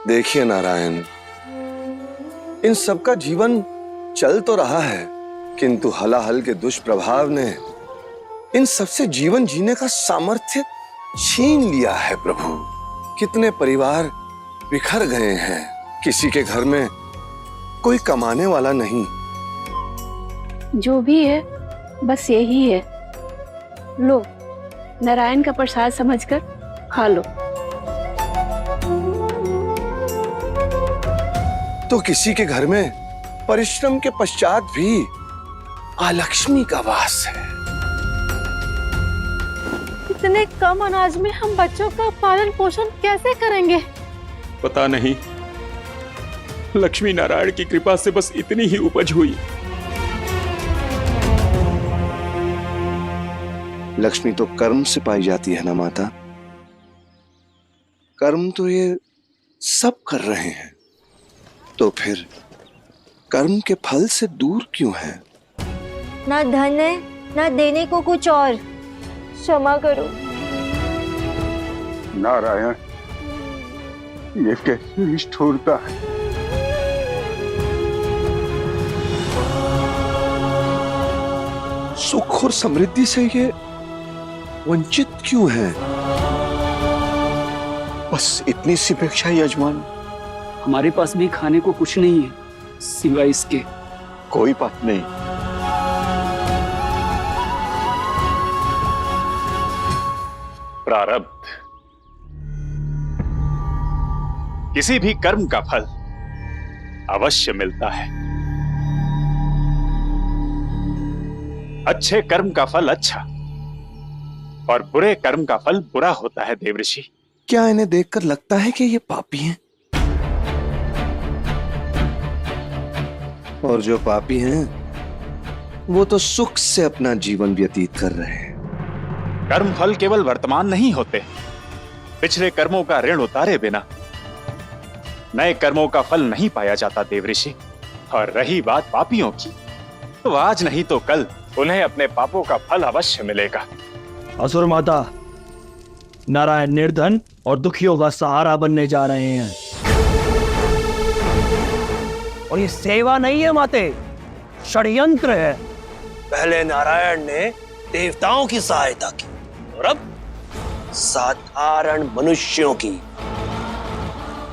देखिए नारायण, इन सबका जीवन चल तो रहा है, किंतु हलाहल के दुष्प्रभाव ने इन सबसे जीवन जीने का सामर्थ्य छीन लिया है प्रभु। कितने परिवार बिखर गए हैं, किसी के घर में कोई कमाने वाला नहीं। जो भी है बस यही है, लो नारायण का प्रसाद समझकर खा लो। तो किसी के घर में परिश्रम के पश्चात भी अलक्ष्मी का वास है। इतने कम अनाज में हम बच्चों का पालन पोषण कैसे करेंगे? पता नहीं, लक्ष्मी नारायण की कृपा से बस इतनी ही उपज हुई। लक्ष्मी तो कर्म से पाई जाती है ना माता। कर्म तो ये सब कर रहे हैं, तो फिर कर्म के फल से दूर क्यों है? ना धन है ना देने को कुछ और, क्षमा करो। नारायण, ये कैसी निष्ठुरता है। सुख और समृद्धि से ये वंचित क्यों है? बस इतनी सी अपेक्षा यजमान। हमारे पास भी खाने को कुछ नहीं है सिवाय इसके। कोई बात नहीं, प्रारब्ध किसी भी कर्म का फल अवश्य मिलता है। अच्छे कर्म का फल अच्छा और बुरे कर्म का फल बुरा होता है देवऋषि। क्या इन्हें देखकर लगता है कि ये पापी हैं? और जो पापी हैं वो तो सुख से अपना जीवन व्यतीत कर रहे हैं। कर्म फल केवल वर्तमान नहीं होते, पिछले कर्मों का ऋण उतारे बिना नए कर्मों का फल नहीं पाया जाता देवऋषि। और रही बात पापियों की, तो आज नहीं तो कल उन्हें अपने पापों का फल अवश्य मिलेगा। असुर माता, नारायण निर्धन और दुखियों का सहारा बनने जा रहे हैं। और ये सेवा नहीं है माते, षड्यंत्र है। पहले नारायण ने देवताओं की सहायता की और अब साधारण मनुष्यों की।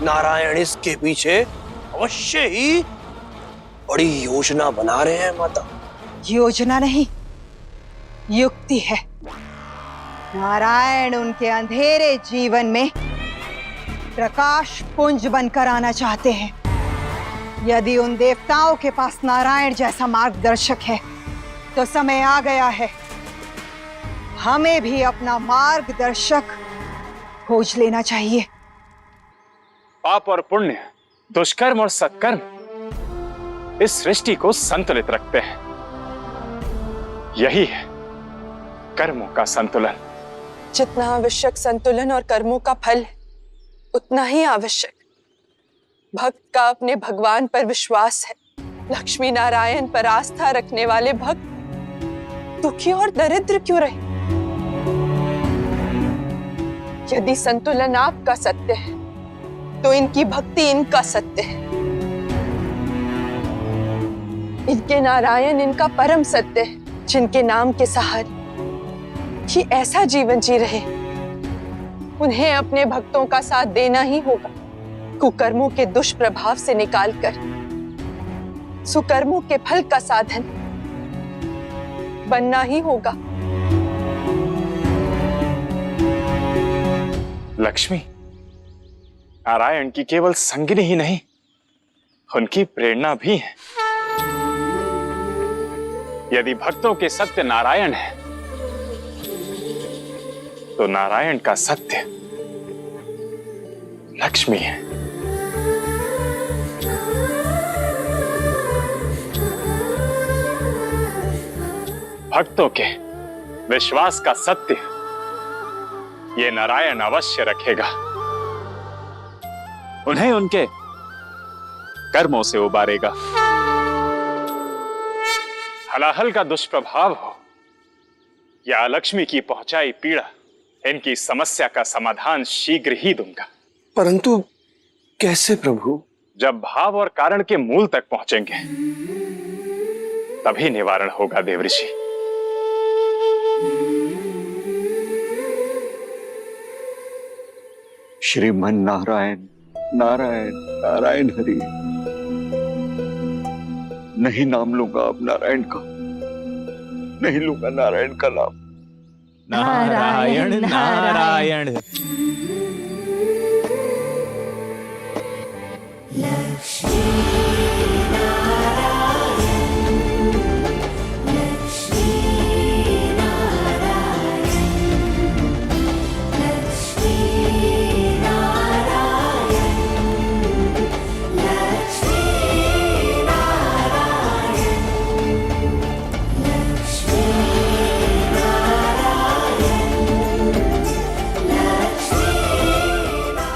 नारायण इसके पीछे अवश्य ही बड़ी योजना बना रहे हैं माता। योजना नहीं, युक्ति है। नारायण उनके अंधेरे जीवन में प्रकाश पुंज बनकर आना चाहते हैं। यदि उन देवताओं के पास नारायण जैसा मार्गदर्शक है तो समय आ गया है हमें भी अपना मार्गदर्शक खोज लेना चाहिए। पाप और पुण्य, दुष्कर्म और सत्कर्म इस सृष्टि को संतुलित रखते हैं। यही है कर्मों का संतुलन। जितना आवश्यक संतुलन और कर्मों का फल है, उतना ही आवश्यक भक्त का अपने भगवान पर विश्वास है। लक्ष्मी नारायण पर आस्था रखने वाले भक्त दुखी और दरिद्र क्यों रहे? यदि संतुलन आपका सत्य है तो इनकी भक्ति इनका सत्य है। इनके नारायण इनका परम सत्य है, जिनके नाम के सहारे ये ऐसा जीवन जी रहे। उन्हें अपने भक्तों का साथ देना ही होगा, कुकर्मों के दुष्प्रभाव से निकालकर सुकर्मों के फल का साधन बनना ही होगा। लक्ष्मी नारायण की केवल संगिनी ही नहीं, उनकी प्रेरणा भी है। यदि भक्तों के सत्य नारायण है तो नारायण का सत्य लक्ष्मी है। भक्तों के विश्वास का सत्य ये नारायण अवश्य रखेगा। उन्हें उनके कर्मों से उबारेगा। हलाहल का दुष्प्रभाव हो या लक्ष्मी की पहुंचाई पीड़ा, इनकी समस्या का समाधान शीघ्र ही दूंगा। परंतु कैसे प्रभु? जब भाव और कारण के मूल तक पहुंचेंगे तभी निवारण होगा देवऋषि। श्रीमन नारायण नारायण नारायण हरि। नहीं नाम लूंगा अब नारायण का, नहीं लूंगा नारायण का नाम। नारायण नारायण।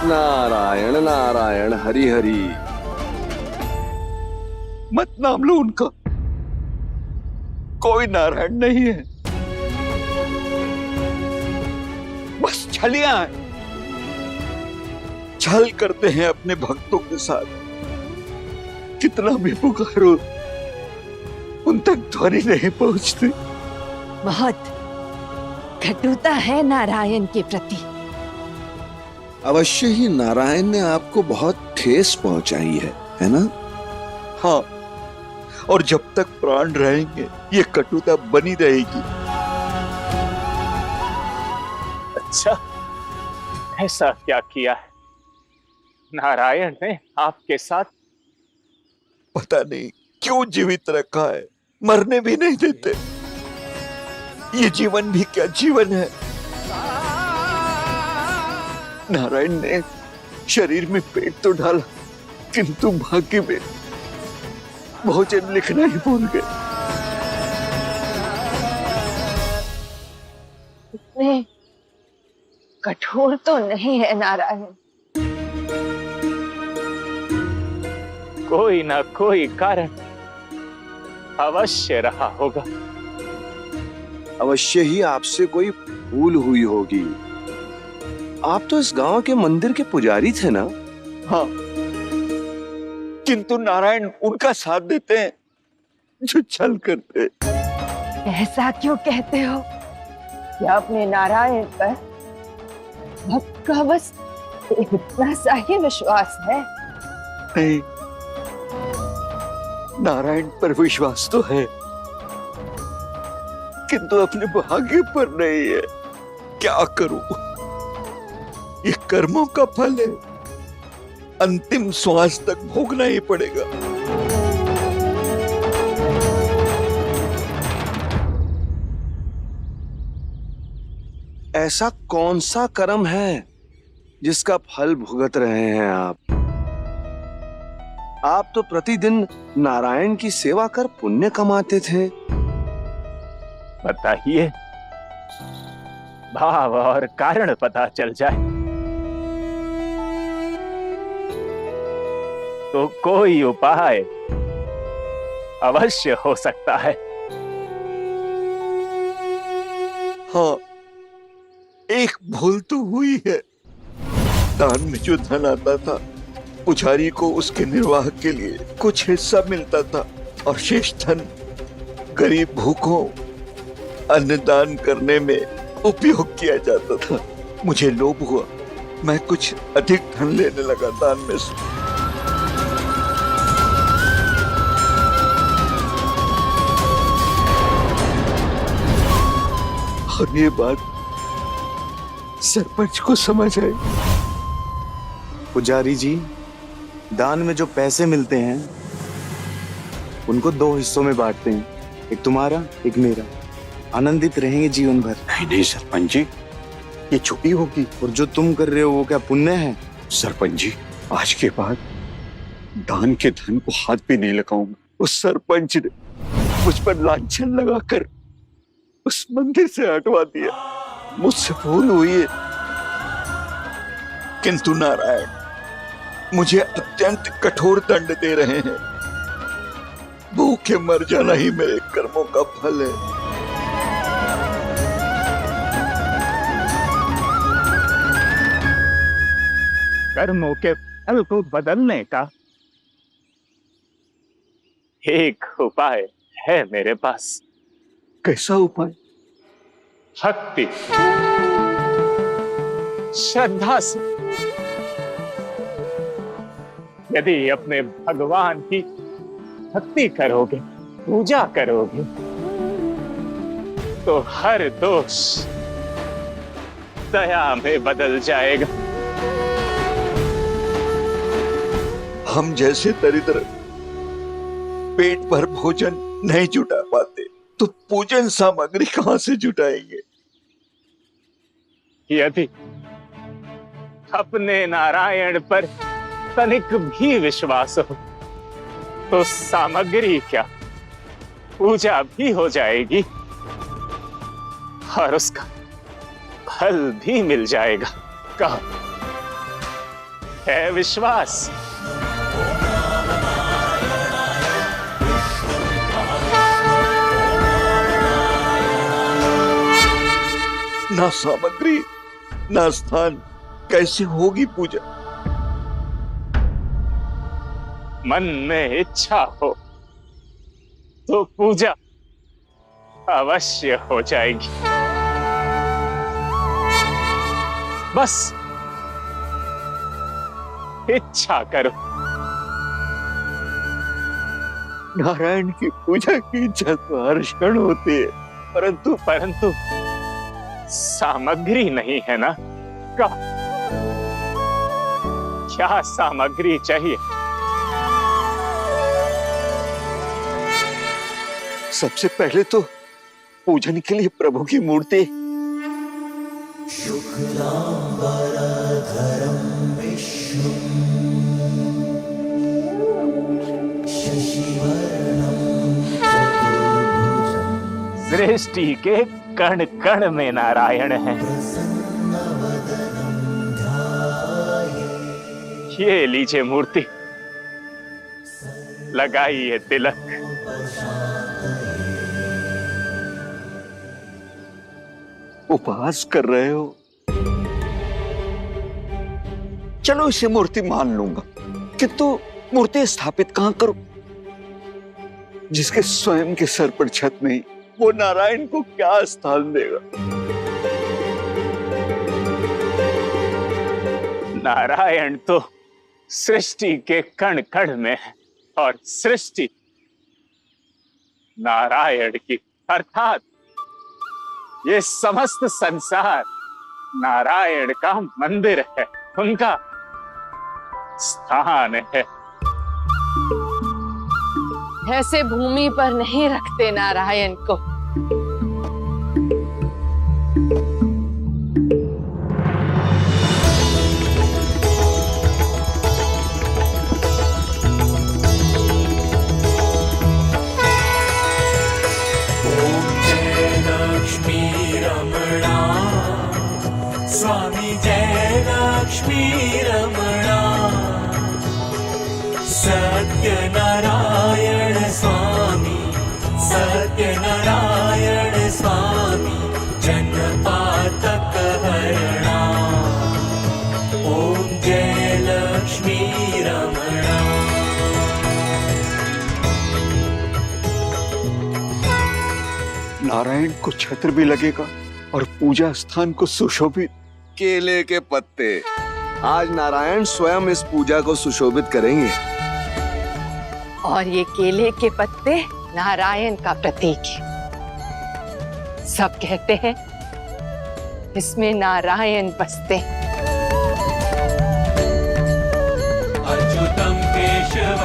नारायण नारायण हरि हरि। मत नाम लो उनका, कोई नारायण नहीं है, बस छलियां हैं। छल करते हैं अपने भक्तों के साथ। कितना भी पुकारो उन तक ध्वनि नहीं पहुंचती। बहुत कटुता है नारायण के प्रति। अवश्य ही नारायण ने आपको बहुत ठेस पहुंचाई है ना? हाँ, और जब तक प्राण रहेंगे ये कटुता बनी रहेगी। अच्छा, ऐसा क्या किया है नारायण ने आपके साथ? पता नहीं क्यों जीवित रखा है, मरने भी नहीं देते। ये जीवन भी क्या जीवन है। नारायण ने शरीर में पेट तो डाला, किंतु भाग्य में भोजन लिखना ही भूल गए। इतने कठोर तो नहीं है नारायण। कोई ना कोई कारण अवश्य रहा होगा। अवश्य ही आपसे कोई भूल हुई होगी। आप तो इस गांव के मंदिर के पुजारी थे ना? हाँ, किंतु नारायण उनका साथ देते हैं जो छल करते। ऐसा क्यों कहते हो? क्या अपने नारायण पर भक्त का बस इतना सा ही विश्वास है? नहीं, नारायण पर विश्वास तो है, किंतु अपने भाग्य पर नहीं है। क्या करूं? ये कर्मों का फल है, अंतिम श्वास तक भोगना ही पड़ेगा। ऐसा कौन सा कर्म है जिसका फल भुगत रहे हैं आप? आप तो प्रतिदिन नारायण की सेवा कर पुण्य कमाते थे। बताइए, भाव और कारण पता चल जाए तो कोई उपाय अवश्य हो सकता है। हाँ, एक भूल तो हुई है। दान में जो धन आता था, पुजारी को उसके निर्वाह के लिए कुछ हिस्सा मिलता था और शेष धन गरीब भूखों अन्नदान करने में उपयोग किया जाता था। मुझे लोभ हुआ, मैं कुछ अधिक धन लेने लगा दान में से। और ये बात सरपंच को समझ आई। पुजारी जी, दान में जो पैसे मिलते हैं उनको 2 हिस्सों में बांटते हैं, एक तुम्हारा एक मेरा। आनंदित रहेंगे जीवन भर। नहीं नहीं सरपंच जी, ये छुट्टी होगी। और जो तुम कर रहे हो वो क्या पुण्य है? सरपंच जी, आज के बाद दान के धन को हाथ भी नहीं लगाऊंगा। उस सरपंच ने मुझ पर लांछन लगाकर उस मंदिर से हटवा दिया। मुझसे भूल हुई है, किंतु नारायण मुझे अत्यंत कठोर दंड दे रहे हैं। भूखे मर जाना ही मेरे कर्मों का फल है। कर्मों के फल को बदलने का एक उपाय है मेरे पास। कैसा उपाय? भक्ति, श्रद्धा से यदि अपने भगवान की भक्ति करोगे, पूजा करोगे, तो हर दोष दया में बदल जाएगा। हम जैसे दरिद्र पेट भर भोजन नहीं जुटा पाते, तो पूजन सामग्री कहां से जुटाएंगे? यदि अपने नारायण पर तनिक भी विश्वास हो, तो सामग्री क्या, पूजा भी हो जाएगी और उसका फल भी मिल जाएगा। कहो, है विश्वास? ना सामग्री, ना स्थान, कैसे होगी पूजा? मन में इच्छा हो तो पूजा अवश्य हो जाएगी। बस इच्छा करो। नारायण की पूजा की इच्छा तो हर क्षण होती है, परंतु सामग्री नहीं है ना। क्या सामग्री चाहिए? सबसे पहले तो पूजन के लिए प्रभु की मूर्ति। सृष्टि के कण कण में नारायण है। ये लीजिए मूर्ति, लगाइए तिलक। उपवास कर रहे हो? चलो इसे मूर्ति मान लूंगा, किंतु मूर्ति स्थापित कहां करूं? जिसके स्वयं के सर पर छत नहीं, वो नारायण को क्या स्थान देगा? नारायण तो सृष्टि के कण कण में है, और सृष्टि नारायण की, अर्थात ये समस्त संसार नारायण का मंदिर है, उनका स्थान है। ऐसे भूमि पर नहीं रखते नारायण को। स्वामी जय लक्ष्मी रमणा, सत्यनारायण स्वामी, सत्यनारायण स्वामी, जन्मपातक हरणा। ओम जय लक्ष्मी रमणा। नारायण को छत्र भी लगेगा और पूजा स्थान को सुशोभित। केले के पत्ते, आज नारायण स्वयं इस पूजा को सुशोभित करेंगे। और ये केले के पत्ते नारायण का प्रतीक है। सब कहते हैं इसमें नारायण बसते हैं। अच्युतम केशव